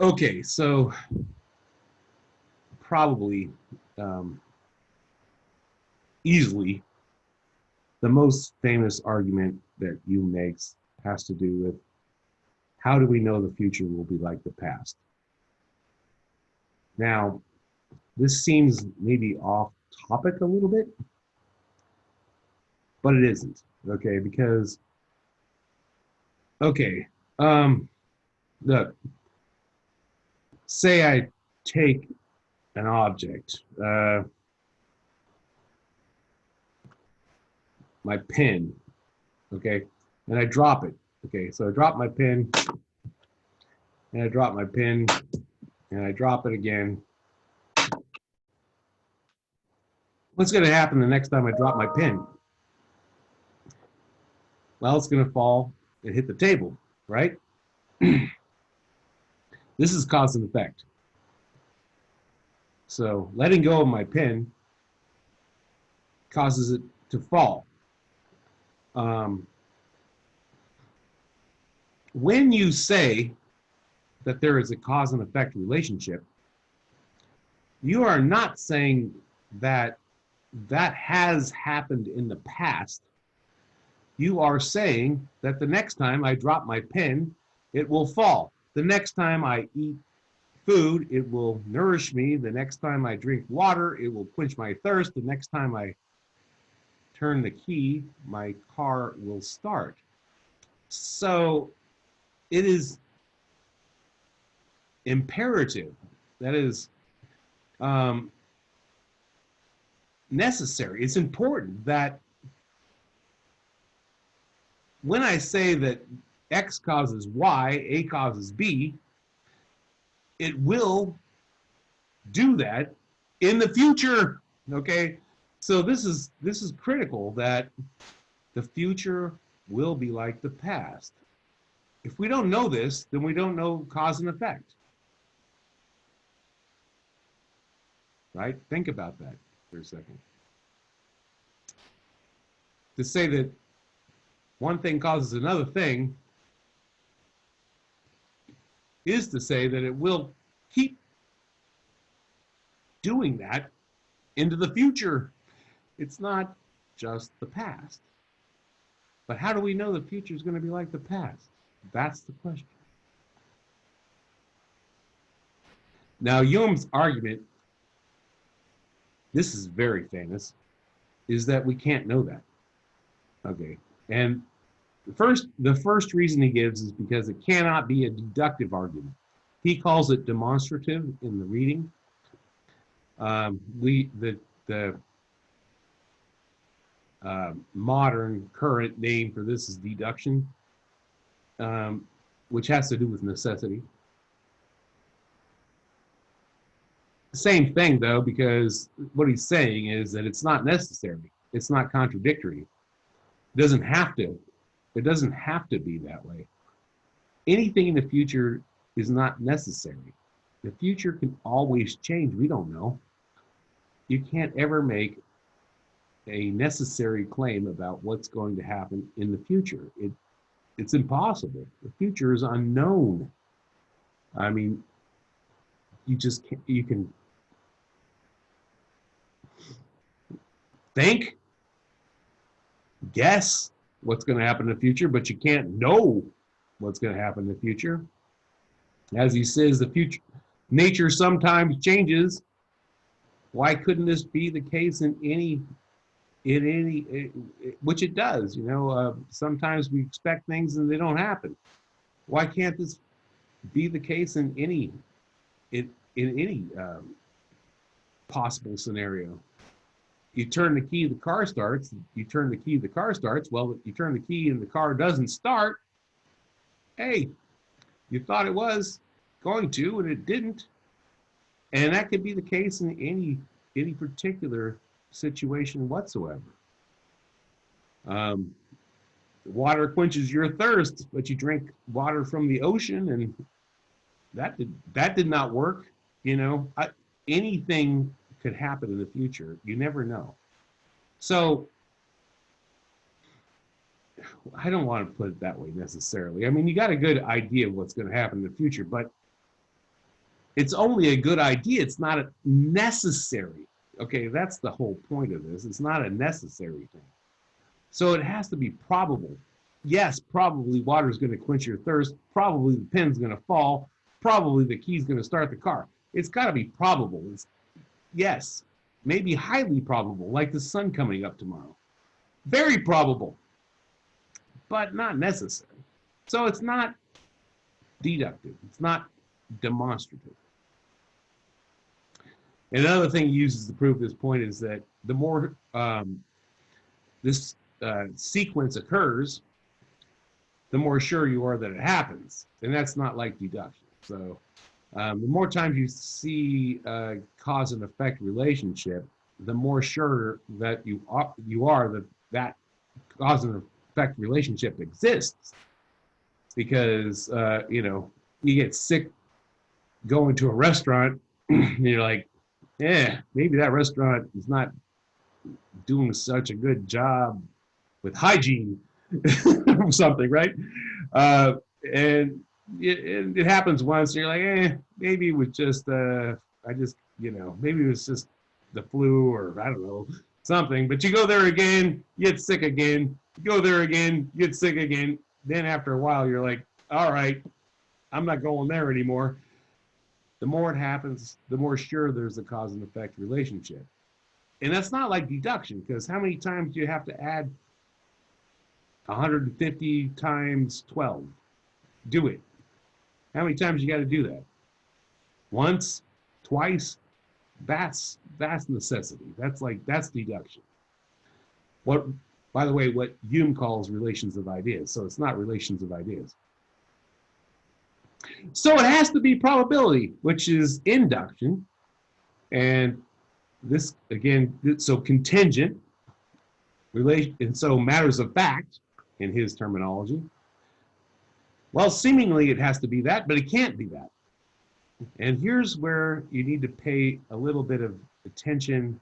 Okay, so probably um, easily the most famous argument that Hume makes has to do with how do we know the future will be like the past? Now, this seems maybe off topic a little bit, but it isn't. Okay, because okay, um, look, say I take an object, my pen, okay, and I drop it. Okay, so I drop my pen, and I drop my pen, and I drop it again. What's going to happen the next time I drop my pen? Well, it's going to fall and hit the table, right? This is cause and effect. So letting go of my pen causes it to fall. Um, when you say that there is a cause and effect relationship, you are not saying that that has happened in the past. You are saying that the next time I drop my pen, it will fall. The next time I eat food, it will nourish me. The next time I drink water, it will quench my thirst. The next time I turn the key, my car will start. So it is imperative, that is um, necessary. It's important that when I say that X causes Y, A causes B, it will do that in the future. Okay, so this is critical that the future will be like the past. If we don't know this, then we don't know cause and effect, right? Think about that for a second. To say that one thing causes another thing is to say that it will keep doing that into the future. It's not just the past. But how do we know the future is going to be like the past? That's the question. Now, Hume's argument, this is very famous, is that we can't know that. Okay. And the first reason he gives is because it cannot be a deductive argument. He calls it demonstrative in the reading. The modern current name for this is deduction, which has to do with necessity. Same thing though, because what he's saying is that it's not necessary. It's not contradictory. It doesn't have to. It doesn't have to be that way. Anything in the future is not necessary. The future can always change. We don't know. You can't ever make a necessary claim about what's going to happen in the future. It's impossible. The future is unknown. I mean, you can think, guess what's going to happen in the future, but you can't know what's going to happen in the future. As he says, the future nature sometimes changes. Why couldn't this be the case in any which it does? Sometimes we expect things and they don't happen. Why can't this be the case in any possible scenario? You turn the key, the car starts. You turn the key, the car starts. Well, you turn the key and the car doesn't start. Hey, you thought it was going to, and it didn't. And that could be the case in any particular situation whatsoever. Um, Water quenches your thirst, but you drink water from the ocean, and that did not work. Anything could happen in the future. You never know. So I don't want to put it that way necessarily. I mean, you got a good idea of what's going to happen in the future, but It's only a good idea. It's not a necessary. Okay, that's the whole point of this. It's not a necessary thing. So it has to be probable. Yes, probably water is going to quench your thirst. Probably the pen's going to fall. Probably the key's going to start the car. It's got to be probable. Yes, maybe highly probable, like the sun coming up tomorrow. Very probable, but not necessary. So it's not deductive. It's not demonstrative. Another thing he uses to prove this point is that the more this sequence occurs, the more sure you are that it happens. And that's not like deduction. So the more times you see a cause and effect relationship, the more sure that you are that that cause and effect relationship exists. Because, you get sick going to a restaurant, and you're like, yeah, maybe that restaurant is not doing such a good job with hygiene or something, right? And it happens once, and you're like, maybe it was just, maybe it was just the flu or I don't know, something. But you go there again, you get sick again. You go there again, you get sick again. Then after a while, you're like, all right, I'm not going there anymore. The more it happens, the more sure there's a cause and effect relationship. And that's not like deduction, because how many times do you have to add 150 times 12? Do it. How many times you got to do that? Once, twice? That's necessity. That's deduction. By the way, what Hume calls relations of ideas. So it's not relations of ideas. So it has to be probability, which is induction. And this, again, so contingent, and so matters of fact, in his terminology. Well, seemingly it has to be that, but it can't be that. And here's where you need to pay a little bit of attention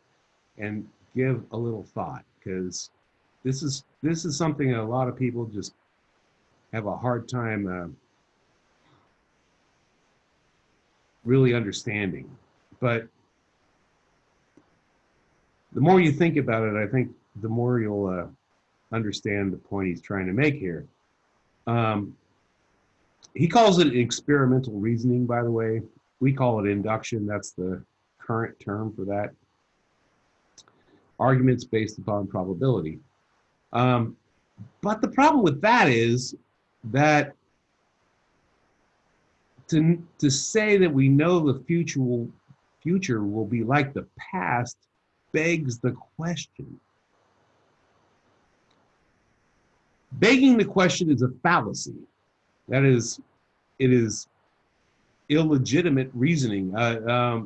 and give a little thought, because this is something that a lot of people just have a hard time really understanding. But the more you think about it, I think the more you'll understand the point he's trying to make here. He calls it experimental reasoning, by the way. We call it induction. That's the current term for that. Arguments based upon probability. But the problem with that is that to say that we know the future will be like the past begs the question. Begging the question is a fallacy. That is, it is illegitimate reasoning.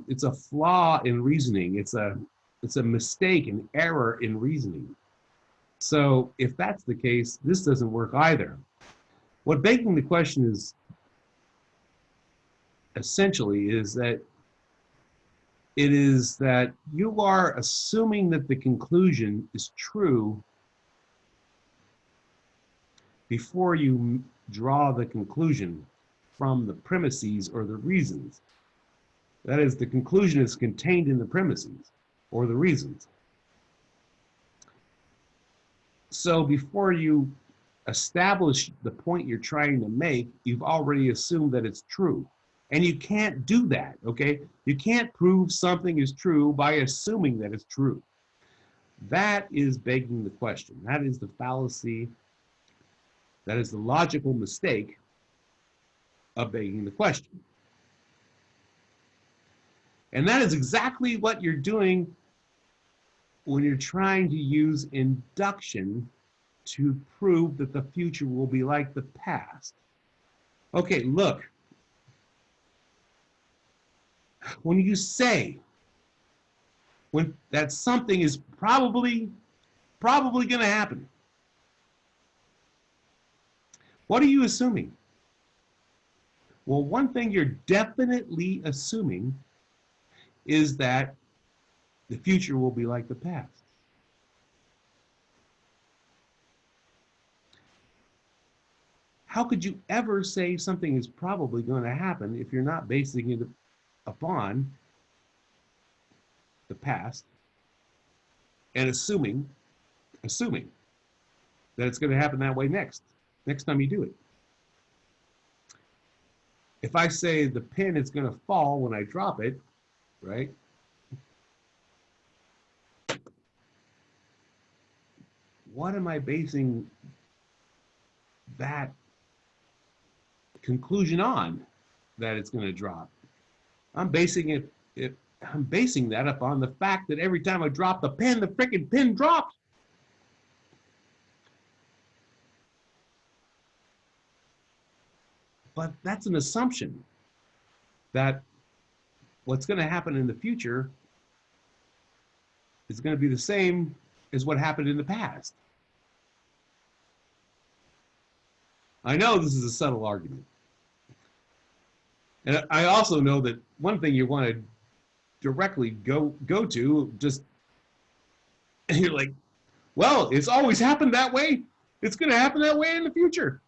It's a flaw in reasoning. It's a mistake, an error in reasoning. So if that's the case, this doesn't work either. What begging the question is essentially is that you are assuming that the conclusion is true before you draw the conclusion from the premises or the reasons. That is, the conclusion is contained in the premises or the reasons. So before you establish the point you're trying to make, you've already assumed that it's true. And you can't do that, okay? You can't prove something is true by assuming that it's true. That is begging the question. That is the fallacy. That is the logical mistake of begging the question. And that is exactly what you're doing when you're trying to use induction to prove that the future will be like the past. Okay, look. When you say that something is probably going to happen, what are you assuming? Well, one thing you're definitely assuming is that the future will be like the past. How could you ever say something is probably going to happen if you're not basing it upon the past and assuming that it's going to happen that way next time you do it. If I say the pin is going to fall when I drop it, right? What am I basing that conclusion on, that it's going to drop? I'm basing I'm basing that upon the fact that every time I drop the pin, the freaking pin drops. But that's an assumption that what's going to happen in the future is going to be the same as what happened in the past. I know this is a subtle argument. And I also know that one thing you want to directly go to, just, you're like, well, it's always happened that way. It's going to happen that way in the future.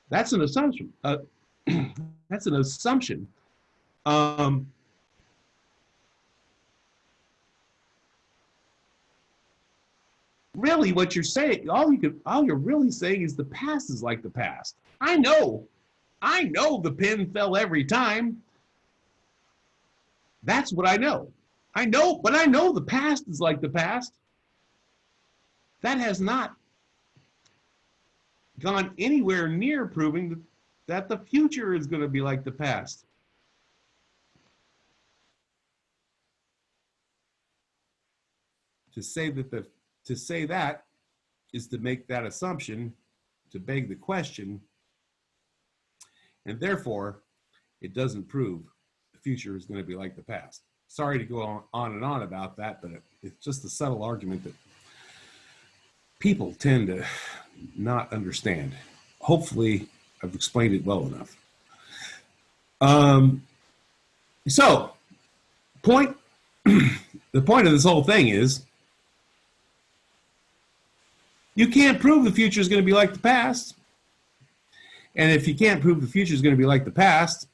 That's an assumption. That's an assumption. Really, what you're saying, all you're really saying is the past is like the past. I know the pin fell every time. That's what I know. But I know the past is like the past. That has not gone anywhere near proving that the future is going to be like the past. To say that is to make that assumption, to beg the question, and therefore it doesn't prove the future is going to be like the past. Sorry to go on and on about that, but it's just a subtle argument that people tend to not understand. Hopefully I've explained it well enough. So the point of this whole thing is, you can't prove the future is going to be like the past. And if you can't prove the future is going to be like the past,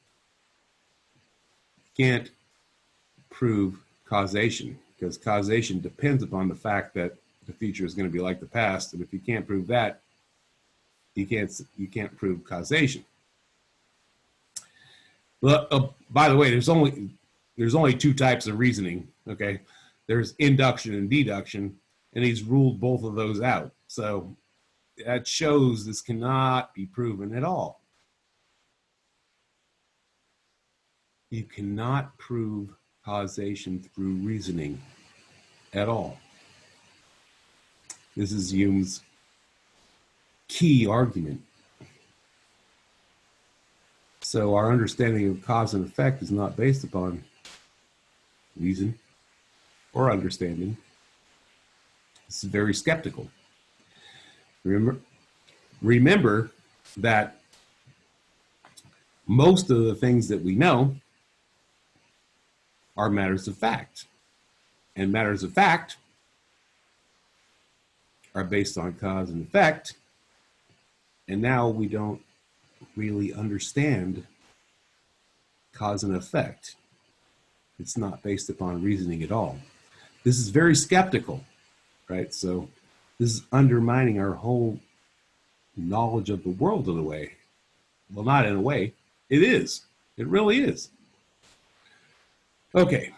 you can't prove causation, because causation depends upon the fact that the future is going to be like the past. And if you can't prove that, you can't prove causation. Well, by the way, there's only two types of reasoning. Okay, there's induction and deduction, and he's ruled both of those out. So that shows this cannot be proven at all. You cannot prove causation through reasoning at all. This is Hume's key argument. So our understanding of cause and effect is not based upon reason or understanding. It's very skeptical. Remember that most of the things that we know are matters of fact. And matters of fact are based on cause and effect. And now we don't really understand cause and effect. It's not based upon reasoning at all. This is very skeptical, right? So this is undermining our whole knowledge of the world in a way. Well, not in a way. It is. It really is. Okay.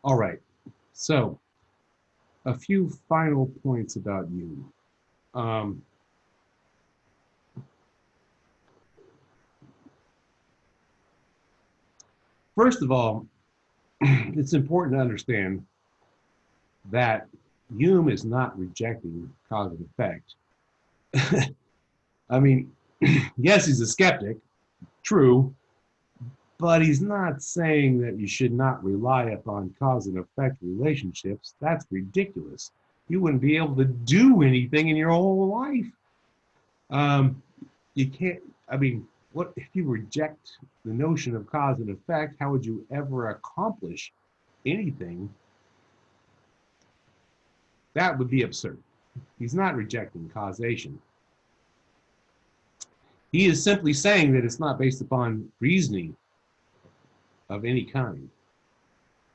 All right. So a few final points about you. First of all, it's important to understand that Hume is not rejecting cause and effect. I mean, yes, he's a skeptic, true, but he's not saying that you should not rely upon cause and effect relationships. That's ridiculous. You wouldn't be able to do anything in your whole life. You can't, I mean, what if you reject the notion of cause and effect? How would you ever accomplish anything? That would be absurd. He's not rejecting causation. He is simply saying that it's not based upon reasoning of any kind.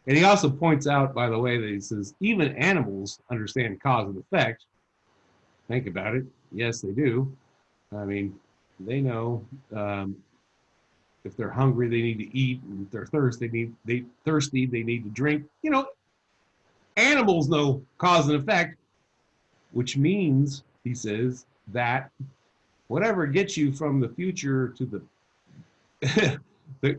And he also points out, by the way, that he says even animals understand cause and effect. Think about it. Yes, they do. I mean, they know if they're hungry, they need to eat. And if they're thirsty, they need to drink. You know, animals know cause and effect, which means, he says, that whatever gets you from the future to the,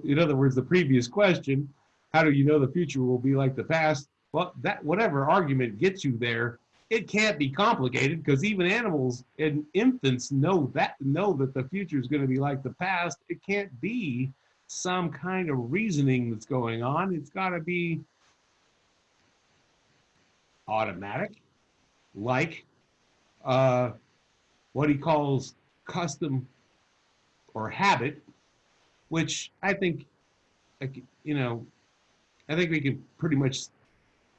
in other words, the previous question, how do you know the future will be like the past? Well, that whatever argument gets you there, it can't be complicated because even animals and infants know that the future is going to be like the past. It can't be some kind of reasoning that's going on. It's got to be automatic, like what he calls custom or habit, which I think, you know, I think we can pretty much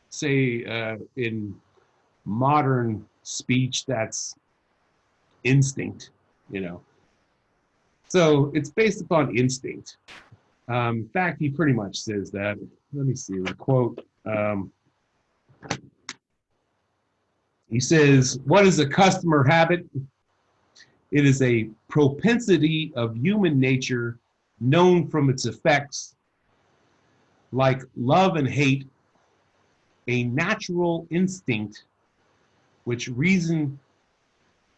say in modern speech that's instinct, you know. So it's based upon instinct. In fact, he pretty much says that. Let me see the quote. He says, "What is a customer habit? It is a propensity of human nature known from its effects, like love and hate, a natural instinct which reason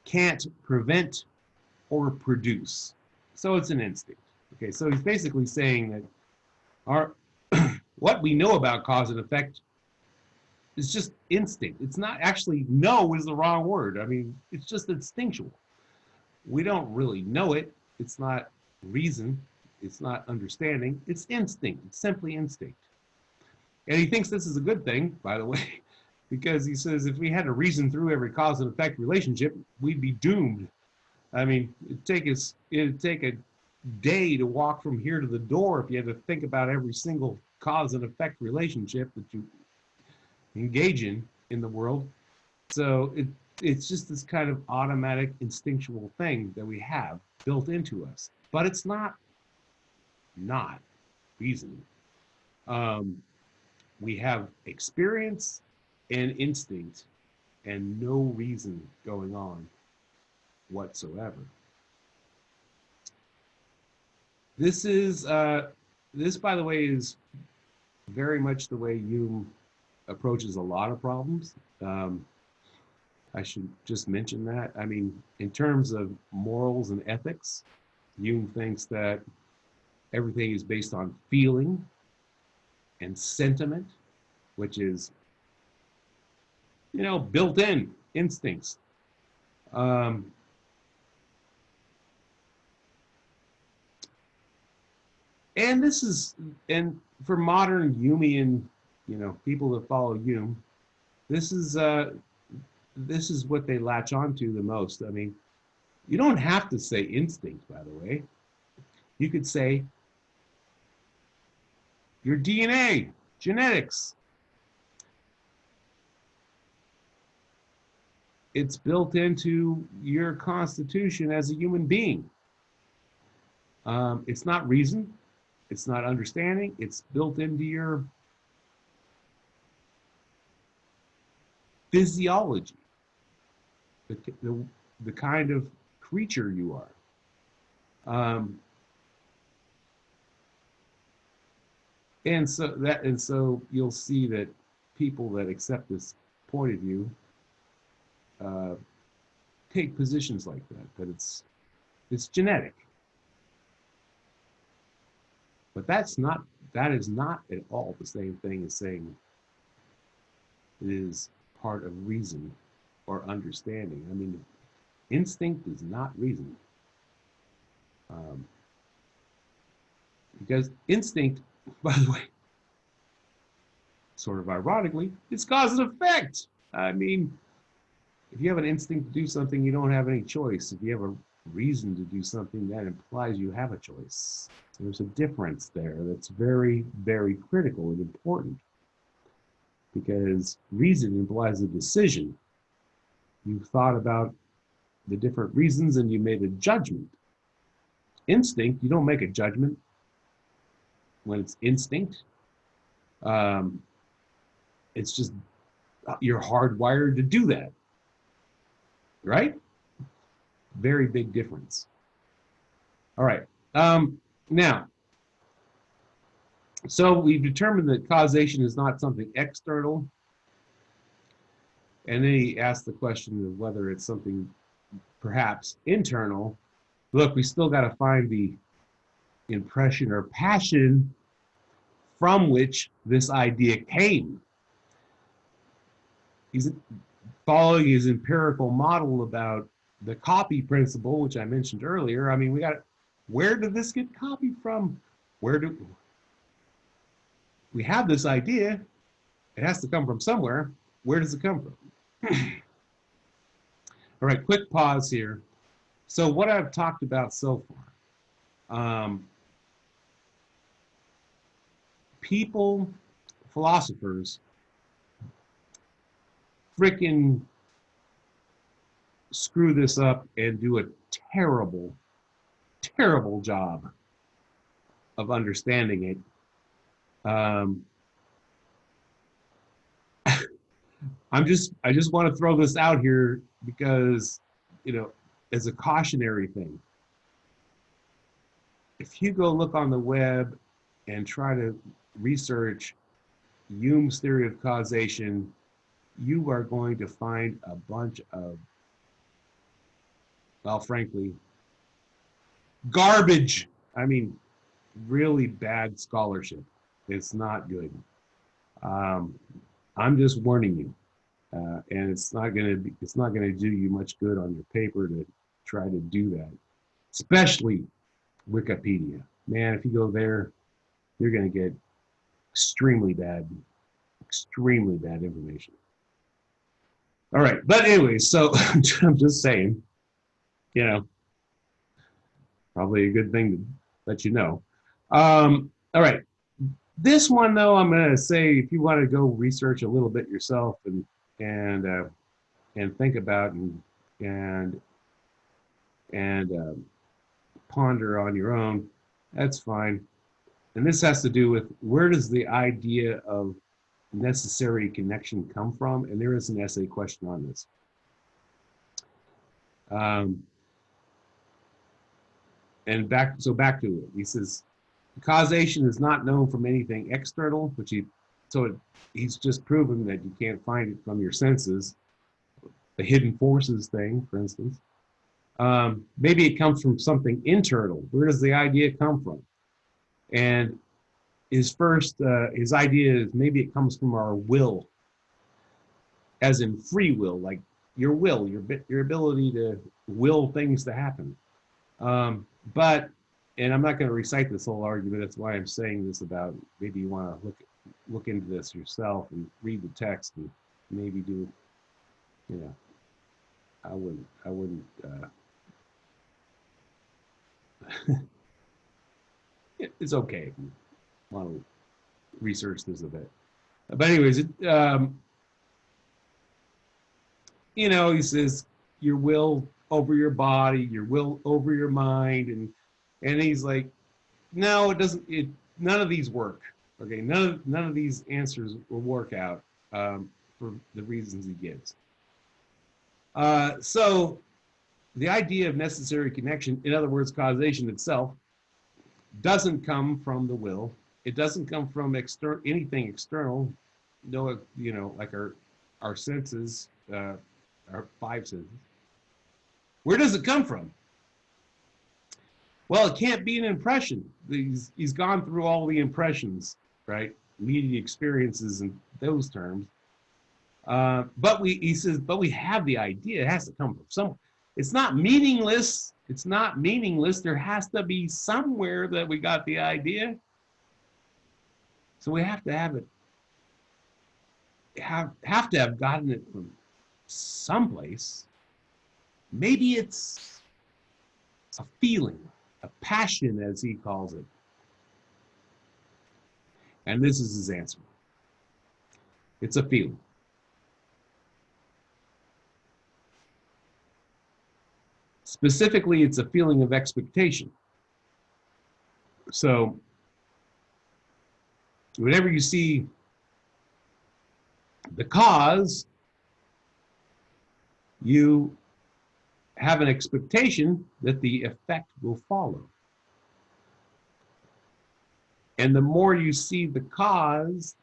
can't prevent or produce." So it's an instinct. Okay, so he's basically saying that our what we know about cause and effect is just instinct. It's not actually, know is the wrong word. I mean, it's just instinctual. We don't really know it. It's not reason. It's not understanding. It's instinct. It's simply instinct. And he thinks this is a good thing, by the way, because he says if we had to reason through every cause and effect relationship, we'd be doomed. I mean, it'd take a day to walk from here to the door if you had to think about every single cause and effect relationship that you engage in the world. So it's just this kind of automatic instinctual thing that we have built into us, but it's not reasoning. We have experience and instinct and no reason going on whatsoever. This is this, by the way, is very much the way Hume approaches a lot of problems. I should just mention that. I mean, in terms of morals and ethics, Hume thinks that everything is based on feeling and sentiment, which is, you know, built-in instincts. And this is, and for modern Humean, you know, people that follow Hume, this is what they latch onto the most. I mean, you don't have to say instinct, by the way. You could say your DNA, genetics. It's built into your constitution as a human being. It's not reason. It's not understanding. It's built into your physiology, the kind of creature you are. And so you'll see that people that accept this point of view take positions like that it's genetic. But that is not at all the same thing as saying it is part of reason or understanding. I mean, instinct is not reason. Because instinct, by the way, sort of ironically, it's cause and effect. I mean, if you have an instinct to do something, you don't have any choice. If you have a reason to do something, that implies you have a choice. There's a difference there that's very, very critical and important, because reason implies a decision. You've thought about the different reasons and you made a judgment. Instinct, you don't make a judgment when it's instinct. It's just you're hardwired to do that, right? Very big difference. All right. Now, so we've determined that causation is not something external. And then he asked the question of whether it's something perhaps internal. Look, we still got to find the impression or passion from which this idea came. He's following his empirical model about the copy principle, which I mentioned earlier. I mean, where did this get copied from? We have this idea? It has to come from somewhere. Where does it come from? All right, quick pause here. So what I've talked about so far, people, philosophers, freaking screw this up and do a terrible, terrible job of understanding it. I just want to throw this out here because, as a cautionary thing. If you go look on the web and try to research Hume's theory of causation, you are going to find a bunch of, well, frankly, garbage. I mean, really bad scholarship. It's not good. I'm just warning you, and it's not gonna do you much good on your paper to try to do that, especially Wikipedia. Man, if you go there, you're gonna get extremely bad information. All right, but anyway, so I'm just saying, probably a good thing to let you know. All right. This one, though, I'm going to say, if you want to go research a little bit yourself and think about and ponder on your own, that's fine. And this has to do with, where does the idea of necessary connection come from? And there is an essay question on this. And back to it. He says, causation is not known from anything external, he's just proven that you can't find it from your senses. The hidden forces thing, for instance. Maybe it comes from something internal. Where does the idea come from? And his idea is maybe it comes from our will, as in free will, like your will, your ability to will things to happen. And I'm not going to recite this whole argument. That's why I'm saying this about, maybe you want to look into this yourself and read the text and maybe do, I wouldn't, it's okay if you want to research this a bit. But anyways, he says your will over your body, your will over your mind, and he's like, no, it doesn't. None of these work. Okay, none of these answers will work out for the reasons he gives. So the idea of necessary connection, in other words, causation itself, doesn't come from the will. It doesn't come from anything external. No, like our senses, our five senses. Where does it come from? Well, it can't be an impression. He's gone through all the impressions, right? Media experiences and those terms. He says, but we have the idea. It has to come from somewhere. It's not meaningless. It's not meaningless. There has to be somewhere that we got the idea. So we have to have it. Have to have gotten it from someplace. Maybe it's a feeling, a passion, as he calls it. And this is his answer. It's a feeling. Specifically, it's a feeling of expectation. So whenever you see the cause, you have an expectation that the effect will follow. And the more you see the cause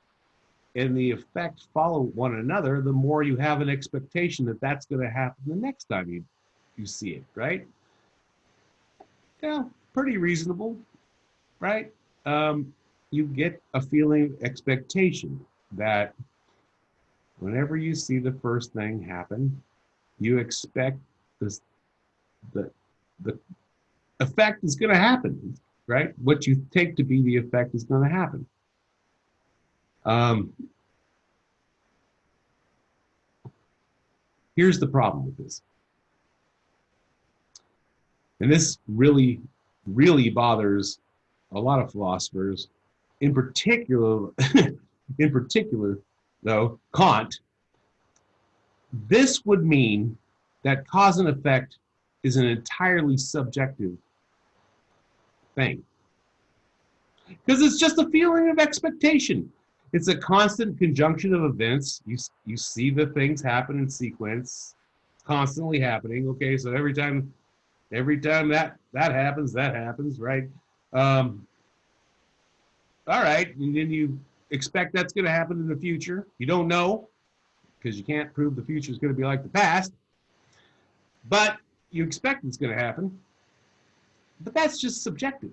and the effect follow one another, the more you have an expectation that that's going to happen the next time you see it, right? Yeah, pretty reasonable, right? You get a feeling of expectation that whenever you see the first thing happen, you expect this, the effect is going to happen, right? What you take to be the effect is going to happen. Here's the problem with this. And this really, really bothers a lot of philosophers, in particular, though, Kant. This would mean that cause and effect is an entirely subjective thing. Because it's just a feeling of expectation. It's a constant conjunction of events. You see the things happen in sequence, constantly happening. Okay, so every time that happens, right? All right, and then you expect that's going to happen in the future. You don't know, because you can't prove the future is going to be like the past, but you expect it's going to happen. But that's just subjective.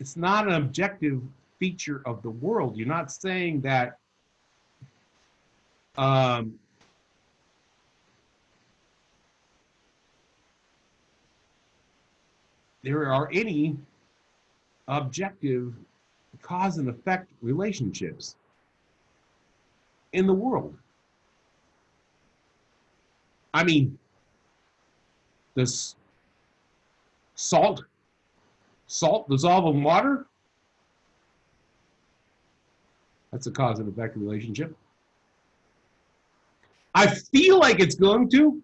It's not an objective feature of the world. You're not saying that there are any objective cause and effect relationships in the world. I mean, does salt dissolve in water? That's a cause and effect relationship. I feel like it's going to.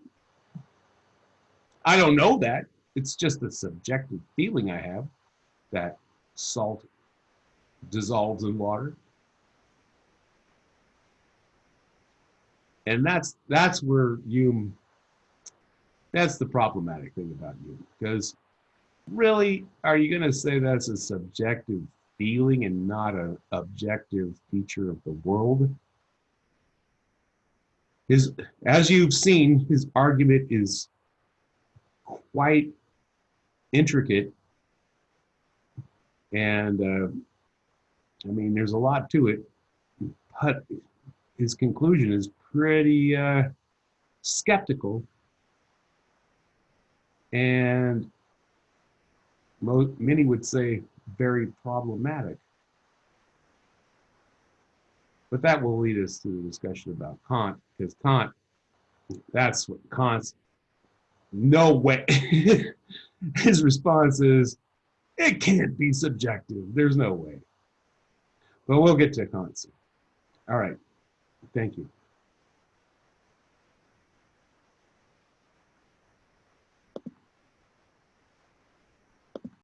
I don't know that. It's just a subjective feeling I have that salt dissolves in water. And that's where that's the problematic thing about Hume. Because really, are you going to say that's a subjective feeling and not an objective feature of the world? As you've seen, his argument is quite intricate, and I mean, there's a lot to it, but his conclusion is pretty skeptical, and many would say very problematic. But that will lead us to the discussion about Kant, because Kant, that's what Kant's, no way. His response is, it can't be subjective. There's no way. But we'll get to Kant soon. All right. Thank you.